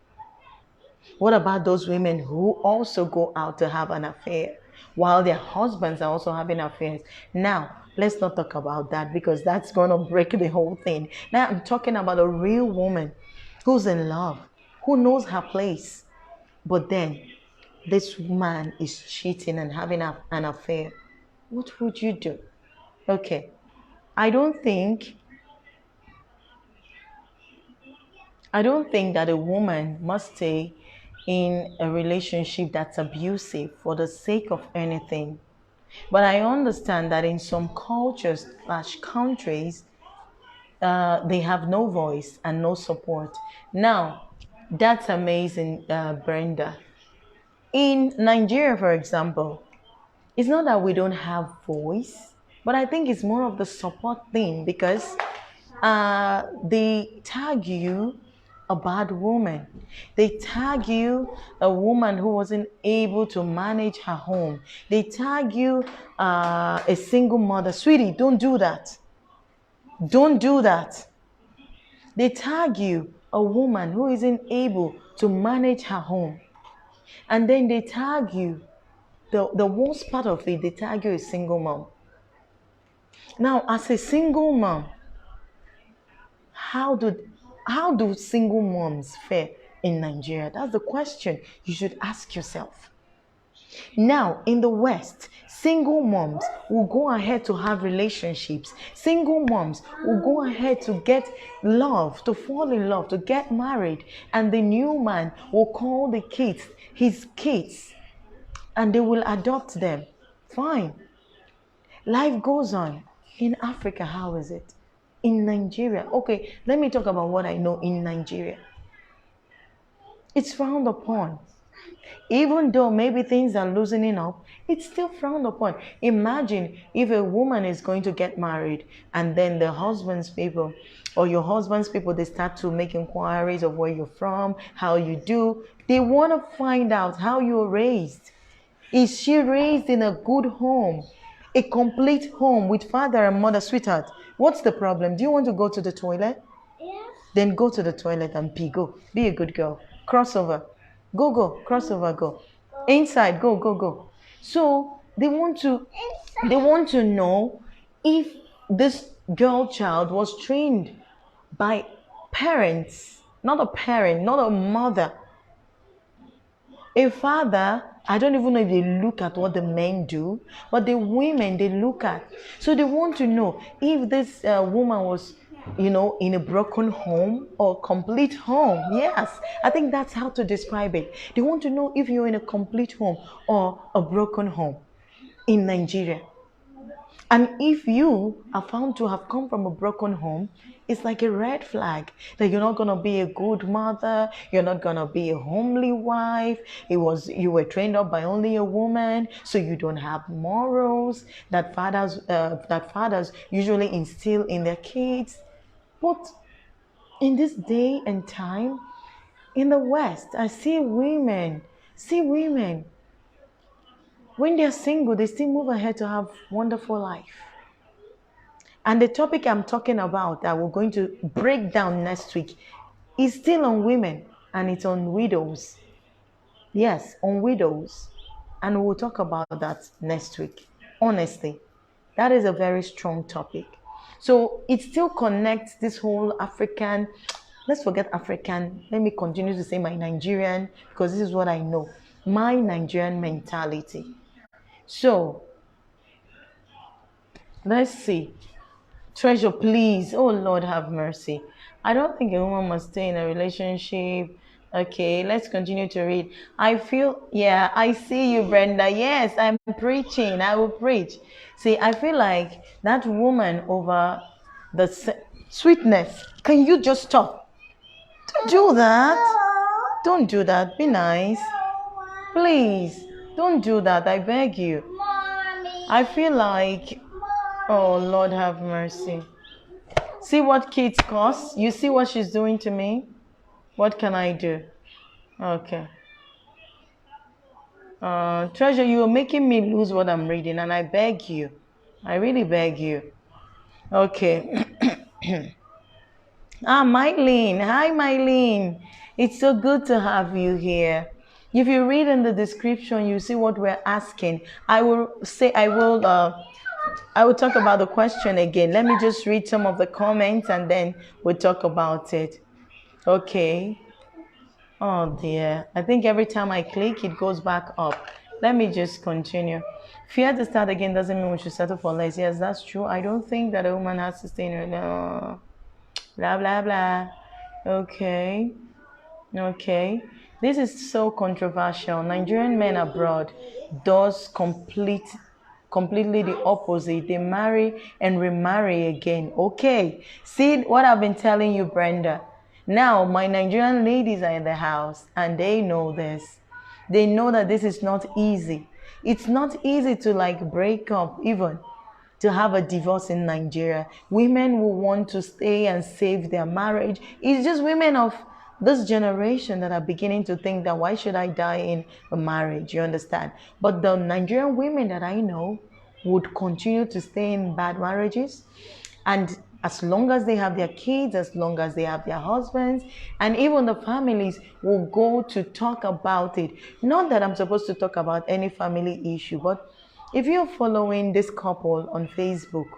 What about those women who also go out to have an affair while their husbands are also having affairs? Now, let's not talk about that because that's going to break the whole thing. Now, I'm talking about a real woman who's in love, who knows her place. But then this man is cheating and having an affair. What would you do? Okay. I don't think I don't think that a woman must stay in a relationship that's abusive for the sake of anything. But I understand that in some cultures slash countries, they have no voice and no support. Now, that's amazing, Brenda. In Nigeria, for example, it's not that we don't have voice, but I think it's more of the support thing because they tag you a bad woman. They tag you a woman who wasn't able to manage her home. They tag you a single mother. Sweetie, don't do that. Don't do that. They tag you a woman who isn't able to manage her home. And then they tag you, the worst part of it, they tag you a single mom. Now, as a single mom, how do how do single moms fare in Nigeria? That's the question you should ask yourself. Now, in the West, single moms will go ahead to have relationships. Single moms will go ahead to get love, to fall in love, to get married, and the new man will call the kids his kids and they will adopt them. Fine. Life goes on. In Africa, how is it? In Nigeria, okay, let me talk about what I know in Nigeria. It's frowned upon. Even though maybe things are loosening up, it's still frowned upon. Imagine if a woman is going to get married and then the husband's people or your husband's people, they start to make inquiries of where you're from, how you do. They want to find out how you were raised. Is she raised in a good home? A complete home with father and mother, sweetheart. What's the problem? Do you want to go to the toilet? Yes. Then go to the toilet and pee. Go. Be a good girl. Crossover. Go. Crossover, go. Inside, go. So they want to know if this girl child was trained by parents, not a parent, not a mother, a father. I don't even know if they look at what the men do, but the women they look at. So they want to know if this woman was, in a broken home or complete home. Yes, I think that's how to describe it. They want to know if you're in a complete home or a broken home in Nigeria. And if you are found to have come from a broken home, it's like a red flag that you're not gonna be a good mother, you're not gonna be a homely wife. You were trained up by only a woman, so you don't have morals that fathers usually instill in their kids. But in this day and time, in the West, I see women when they're single, they still move ahead to have wonderful life. And the topic I'm talking about that we're going to break down next week is still on women and it's on widows. Yes, on widows. And we'll talk about that next week. Honestly, that is a very strong topic. So it still connects this whole African, let's forget African, let me continue to say my Nigerian because this is what I know. My Nigerian mentality. So let's see. Treasure, please. Oh Lord, have mercy. I don't think a woman must stay in a relationship. Okay, let's continue to read. I feel, yeah, I see you, Brenda. Yes, I'm preaching. I will preach. See, I feel like that woman over the sweetness. Can you just stop? Don't do that. Don't do that. Be nice. Please, don't do that. I beg you. I feel like, oh Lord, have mercy. See what kids cost? You see what she's doing to me? What can I do? Okay. Treasure, you are making me lose what I'm reading, and I beg you. I really beg you. Okay. Mylene. Hi, Mylene. It's so good to have you here. If you read in the description, you see what we're asking. I will talk about the question again. Let me just read some of the comments and then we'll talk about it. Okay. Oh dear. I think every time I click, it goes back up. Let me just continue. Fear to start again doesn't mean we should settle for less. Yes, that's true. I don't think that a woman has to stay in her. No. Blah, blah, blah. Okay. Okay. This is so controversial. Nigerian men abroad does completely the opposite. They marry and remarry again. Okay. See what I've been telling you, Brenda. Now my Nigerian ladies are in the house and they know this. They know that this is not easy. It's not easy to like break up even to have a divorce in Nigeria. Women will want to stay and save their marriage. It's just women of this generation that are beginning to think that why should I die in a marriage? You understand? But the Nigerian women that I know would continue to stay in bad marriages. And as long as they have their kids, as long as they have their husbands, and even the families will go to talk about it. Not that I'm supposed to talk about any family issue, but if you're following this couple on Facebook,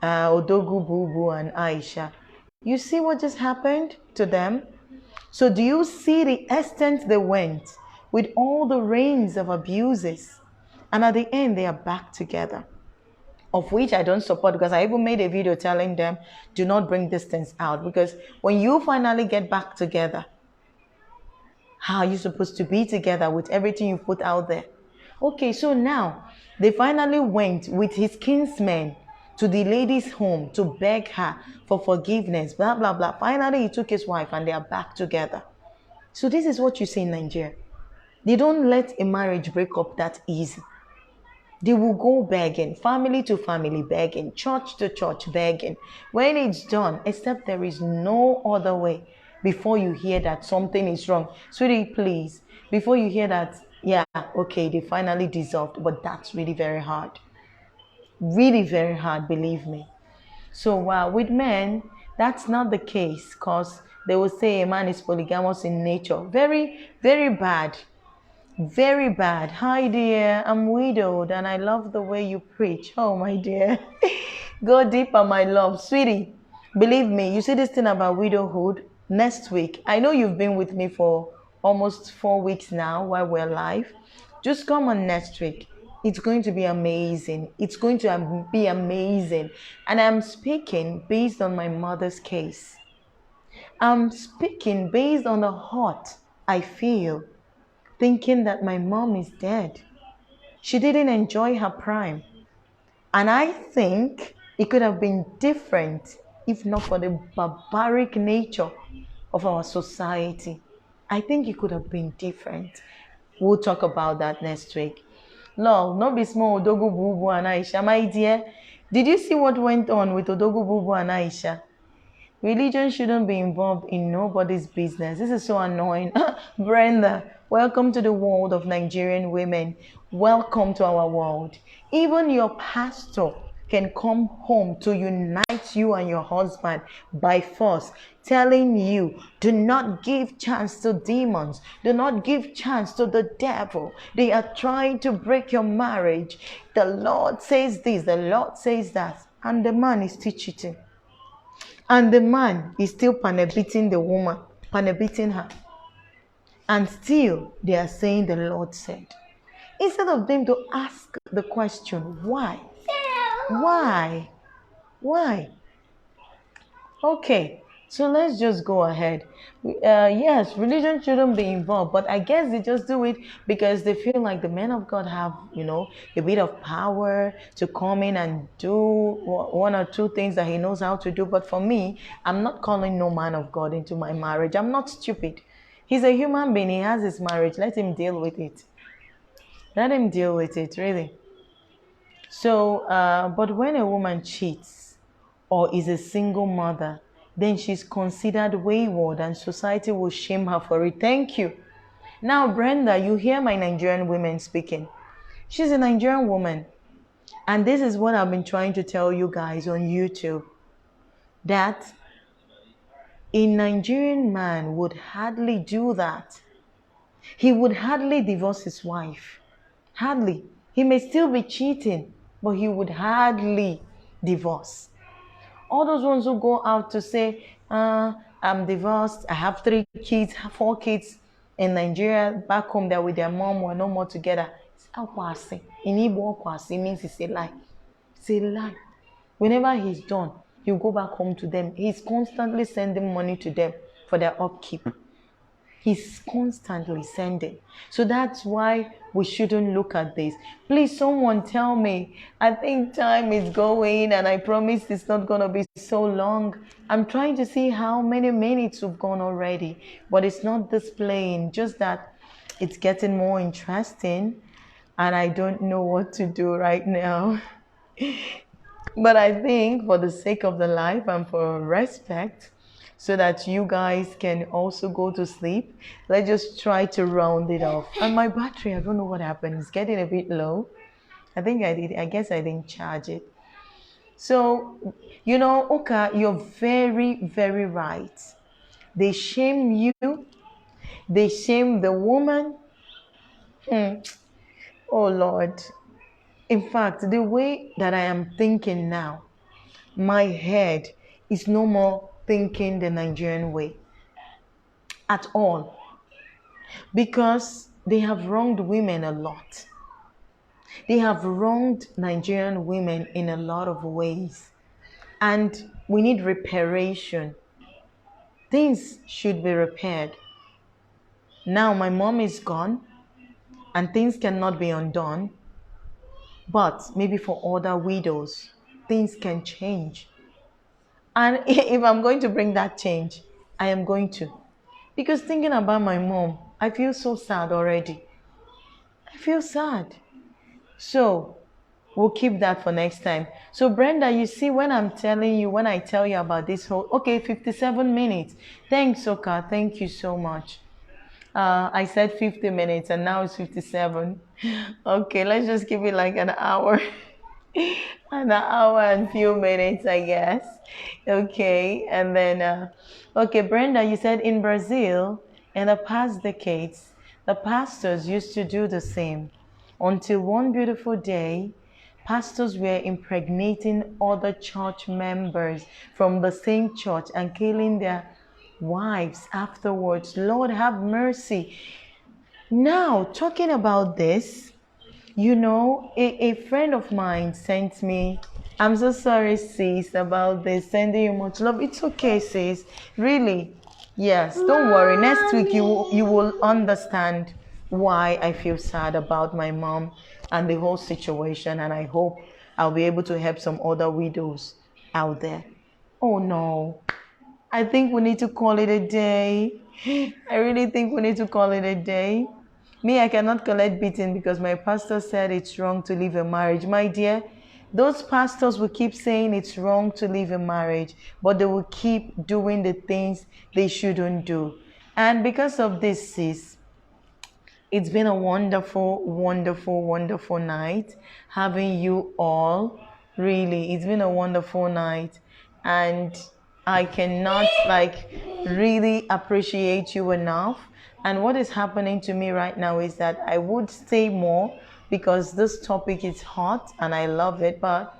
Odogu Bubu and Aisha, you see what just happened to them? So, do you see the extent they went with all the reigns of abuses? And at the end, they are back together, of which I don't support because I even made a video telling them, do not bring these things out. Because when you finally get back together, how are you supposed to be together with everything you put out there? Okay, so now they finally went with his kinsmen to the lady's home to beg her for forgiveness, blah, blah, blah. Finally, he took his wife and they are back together. So, this is what you see in Nigeria. They don't let a marriage break up that easy. They will go begging, family to family begging, church to church begging. When it's done, except there is no other way before you hear that something is wrong. Sweetie, please, before you hear that, yeah, okay, they finally dissolved, but that's really very hard. Really very hard, believe me. So, with men, that's not the case because they will say a man is polygamous in nature. Very, very bad. Very bad. Hi, dear. I'm widowed and I love the way you preach. Oh, my dear. Go deeper, my love. Sweetie, believe me, you see this thing about widowhood next week. I know you've been with me for almost 4 weeks now while we're live. Just come on next week. It's going to be amazing. It's going to be amazing. And I'm speaking based on my mother's case. I'm speaking based on the hurt I feel thinking that my mom is dead. She didn't enjoy her prime. And I think it could have been different if not for the barbaric nature of our society. I think it could have been different. We'll talk about that next week. No, not be small Odogu Bubu and Aisha. My dear, did you see what went on with Odogu Bubu and Aisha? Religion shouldn't be involved in nobody's business. This is so annoying. Brenda, welcome to the world of Nigerian women. Welcome to our world. Even your pastor can come home to unite you and your husband by force, telling you, do not give chance to demons. Do not give chance to the devil. They are trying to break your marriage. The Lord says this, the Lord says that. And the man is still cheating. And the man is still beating the woman, beating her. And still they are saying the Lord said. Instead of them to ask the question, why? Why? Why? Okay, so let's just go ahead. Yes, religion shouldn't be involved, but I guess they just do it because they feel like the men of God have, a bit of power to come in and do one or two things that he knows how to do. But for me, I'm not calling no man of God into my marriage. I'm not stupid. He's a human being. He has his marriage. Let him deal with it. Let him deal with it, really. So, but when a woman cheats or is a single mother, then she's considered wayward and society will shame her for it. Thank you. Now, Brenda, you hear my Nigerian women speaking. She's a Nigerian woman. And this is what I've been trying to tell you guys on YouTube. That a Nigerian man would hardly do that. He would hardly divorce his wife. Hardly. He may still be cheating, but he would hardly divorce. All those ones who go out to say, I'm divorced, I have 3 kids, 4 kids in Nigeria, back home they're with their mom, we're no more together. It's akwasi. In Igbo, akwasi means it's a lie. It's a lie. Whenever he's done, he'll go back home to them. He's constantly sending money to them for their upkeep. He's constantly sending. So that's why we shouldn't look at this. Please, someone tell me. I think time is going and I promise it's not going to be so long. I'm trying to see how many minutes we've gone already. But it's not displaying, just that it's getting more interesting. And I don't know what to do right now. But I think for the sake of the life and for respect, so that you guys can also go to sleep, let's just try to round it off. And my battery, I don't know what happened, it's getting a bit low. I guess I didn't charge it. So, Oka, you're very, very right. They shame you. They shame the woman. Oh, Lord. In fact, the way that I am thinking now, my head is no more thinking the Nigerian way at all, because they have wronged women a lot. They have wronged Nigerian women in a lot of ways, and we need reparation. Things should be repaired. Now my mom is gone and things cannot be undone, but maybe for other widows things can change. And if I'm going to bring that change, I am going to. Because thinking about my mom, I feel so sad already. I feel sad. So we'll keep that for next time. So Brenda, you see, when I tell you about this whole, okay, 57 minutes. Thanks, Oka. Thank you so much. I said 50 minutes and now it's 57. Okay, let's just give it like an hour. An hour and few minutes, I guess. Okay, and then, okay, Brenda, you said in Brazil, in the past decades, the pastors used to do the same until one beautiful day, pastors were impregnating other church members from the same church and killing their wives afterwards. Lord, have mercy. Now, talking about this, a friend of mine sent me, I'm so sorry, sis, about this, sending you much love. It's okay, sis. Really. Yes, don't worry. Next week, you will understand why I feel sad about my mom. and the whole situation. And I hope I'll be able to help some other widows out there. Oh no, I think we need to call it a day. I really think we need to call it a day. Me, I cannot collect beating because my pastor said it's wrong to leave a marriage. My dear, those pastors will keep saying it's wrong to leave a marriage, but they will keep doing the things they shouldn't do. And because of this, sis, it's been a wonderful, wonderful, wonderful night having you all. Really, it's been a wonderful night. And I cannot really appreciate you enough. And what is happening to me right now is that I would say more because this topic is hot and I love it, but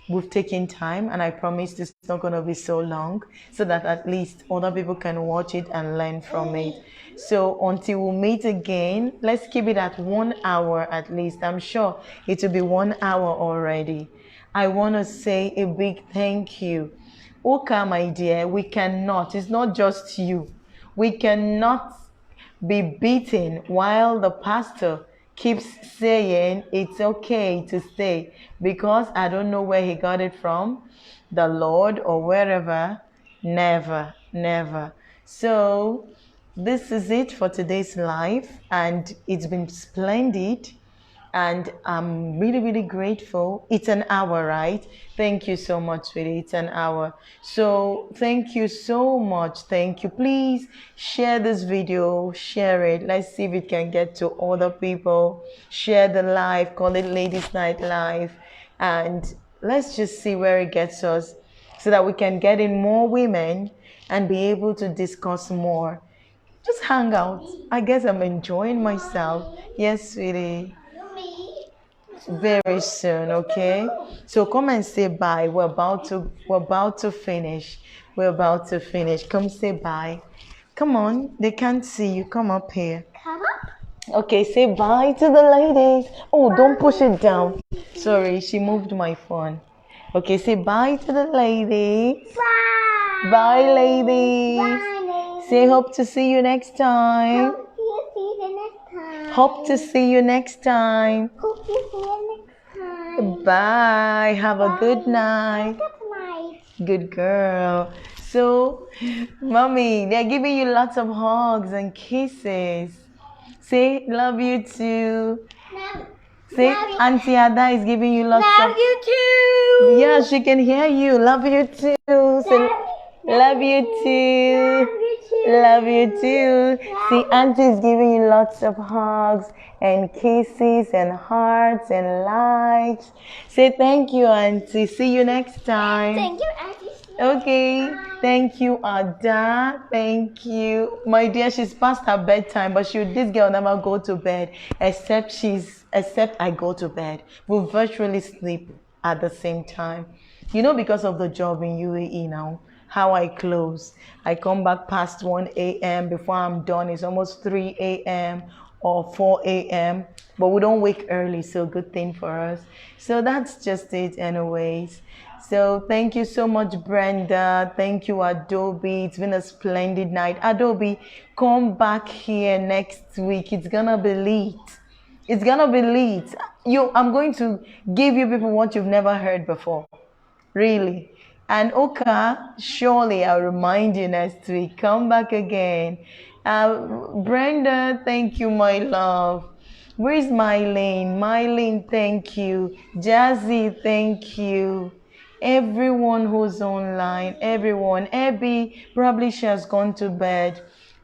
we've taken time and I promise it's not going to be so long so that at least other people can watch it and learn from it. So until we meet again, let's keep it at 1 hour at least. I'm sure it will be 1 hour already. I want to say a big thank you. Oka, my dear, we cannot, it's not just you. We cannot be beaten while the pastor keeps saying it's okay to stay because I don't know where he got it from, the Lord or wherever. Never, never. So, this is it for today's live, and it's been splendid. And I'm really, really grateful. It's an hour, right? Thank you so much, sweetie. It's an hour. So thank you so much. Thank you. Please share this video. Share it. Let's see if it can get to other people. Share the live. Call it Ladies Night Live. And let's just see where it gets us so that we can get in more women and be able to discuss more. Just hang out. I guess I'm enjoying myself. Yes, sweetie. Very soon, okay? So come and say bye. We're about to finish. We're about to finish. Come say bye. Come on, they can't see you. Come up here. Come up. Okay, say bye to the ladies. Oh, don't push it down. Sorry, she moved my phone. Okay, say bye to the ladies. Bye. Bye, ladies. Bye, ladies. Say hope to see you next time. Hope you see you next time. Hope to see you next time. Hope you see you next time. Bye. Have a good Bye. night. Good night. Good girl. So, mommy, they're giving you lots of hugs and kisses. Say, love you too. Love, Say, love you. Auntie Ada is giving you lots Love of... you too. Yeah, she can hear you. Love you too. Say, love you too. Love you too. Love you too. See, Auntie is giving you lots of hugs and kisses and hearts and likes. Say thank you, Auntie. See you next time. Thank you, Auntie. Okay. Thank you, Ada. Thank you. My dear, she's past her bedtime, but this girl never go to bed except I go to bed. We virtually sleep at the same time. You know, because of the job in UAE now, how I close. I come back past 1 a.m. Before I'm done, it's almost 3 a.m. or 4 a.m. But we don't wake early, so good thing for us. So that's just it anyways. So thank you so much, Brenda. Thank you, Adobe. It's been a splendid night. Adobe, come back here next week. It's gonna be lit. It's gonna be lit. I'm going to give you people what you've never heard before. Really. And Oka, surely I'll remind you next week. Come back again. Brenda, thank you, my love. Where's Mylene? Mylene, thank you. Jazzy, thank you. Everyone who's online, everyone. Abby, probably she has gone to bed.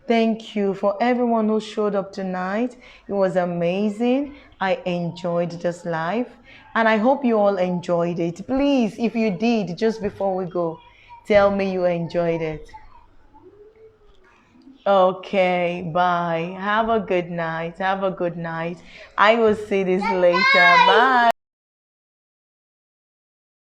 Thank you for everyone who showed up tonight. It was amazing. I enjoyed this live. And I hope you all enjoyed it. Please, if you did, just before we go, tell me you enjoyed it. Okay, bye. Have a good night. Have a good night. I will see this later. Bye.